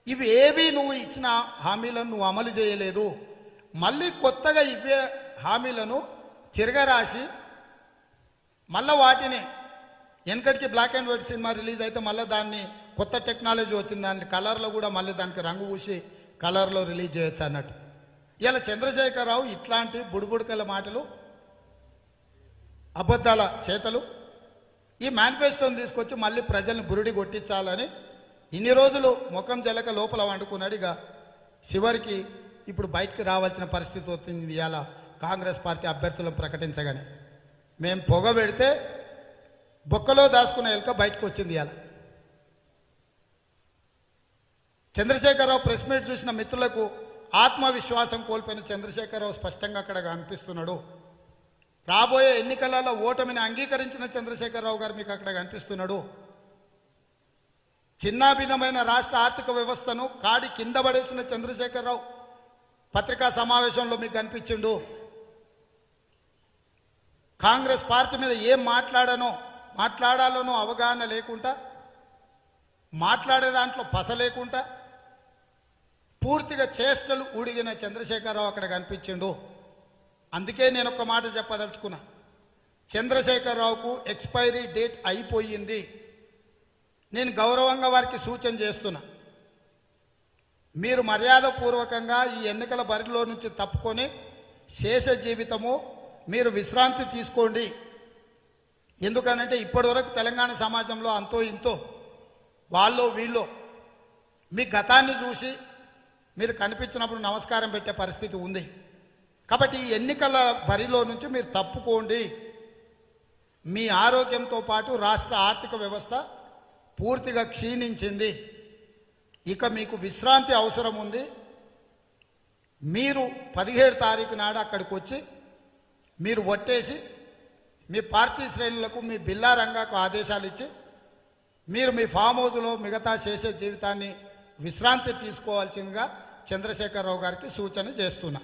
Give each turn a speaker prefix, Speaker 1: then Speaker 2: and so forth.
Speaker 1: ఇవి ఏవి నువ్వు ఇచ్చిన హామీలను నువ్వు అమలు చేయలేదు. మళ్ళీ కొత్తగా ఇవే హామీలను తిరగరాసి మళ్ళీ వాటిని వెనకటికి black and white cinema release అయితే మళ్ళీ దాన్ని కొత్త టెక్నాలజీ వచ్చింది, దాన్ని కలర్లో కూడా మళ్ళీ దానికి రంగు పూసి కలర్లో రిలీజ్ చేయొచ్చు అన్నట్టు. ఇలా చంద్రశేఖరరావు ఇట్లాంటి బుడుబుడుకల మాటలు, అబద్ధాల చేతలు ఈ మేనిఫెస్టోని తీసుకొచ్చి మళ్ళీ ప్రజల్ని బురుడి కొట్టించాలని ఇన్ని రోజులు ముఖం జలక లోపల వండుకున్నాడు. ఇక చివరికి ఇప్పుడు బయటికి రావాల్సిన పరిస్థితి వచ్చింది. ఇవాళ కాంగ్రెస్ పార్టీ అభ్యర్థులను ప్రకటించగానే మేము పొగ పెడితే బొక్కలో దాచుకున్న ఎలుక బయటకు వచ్చింది. ఇవాళ చంద్రశేఖరరావు ప్రెస్ మీట్ చూసిన మిత్రులకు ఆత్మవిశ్వాసం కోల్పోయిన చంద్రశేఖరరావు స్పష్టంగా అక్కడ కనిపిస్తున్నాడు. రాబోయే ఎన్నికలలో ఓటమిని అంగీకరించిన చంద్రశేఖరరావు గారు మీకు అక్కడ కనిపిస్తున్నాడు. చిన్నాభిన్నమైన రాష్ట్ర ఆర్థిక వ్యవస్థను కాడి కింద పడేసిన చంద్రశేఖరరావు పత్రికా సమావేశంలో మీకు కనిపించిండు. కాంగ్రెస్ పార్టీ మీద ఏం మాట్లాడాలనో అవగాహన లేకుండా, మాట్లాడే దాంట్లో పస లేకుండా పూర్తిగా చేష్టలు ఊడిగిన చంద్రశేఖరరావు అక్కడ కనిపించిండు. అందుకే నేను ఒక మాట చెప్పదలుచుకున్నా. చంద్రశేఖరరావుకు ఎక్స్పైరీ డేట్ అయిపోయింది. నేను గౌరవంగా వారికి సూచన చేస్తున్నా, మీరు మర్యాదపూర్వకంగా ఈ ఎన్నికల బరిలో నుంచి తప్పుకొని శేష జీవితము మీరు విశ్రాంతి తీసుకోండి. ఎందుకనంటే ఇప్పటివరకు తెలంగాణ సమాజంలో అంతో ఇంతో వాళ్ళో వీళ్ళో మీ గతాన్ని చూసి మీరు కనిపించినప్పుడు నమస్కారం పెట్టే పరిస్థితి ఉంది. కాబట్టి ఈ ఎన్నికల బరిలో నుంచి మీరు తప్పుకోండి. మీ ఆరోగ్యంతో పాటు రాష్ట్ర ఆర్థిక వ్యవస్థ పూర్తిగా క్షీణించింది. ఇక మీకు విశ్రాంతి అవసరం ఉంది. మీరు 17 తారీఖు నాడు అక్కడికి వచ్చి మీరు ఒట్టేసి మీ పార్టీ శ్రేణులకు మీ బిల్లా రంగాకు ఆదేశాలు ఇచ్చి మీరు మీ ఫామ్ హౌస్లో మిగతా చేసే జీవితాన్ని విశ్రాంతి తీసుకోవాల్సిందిగా చంద్రశేఖరరావు గారికి సూచన చేస్తున్నా.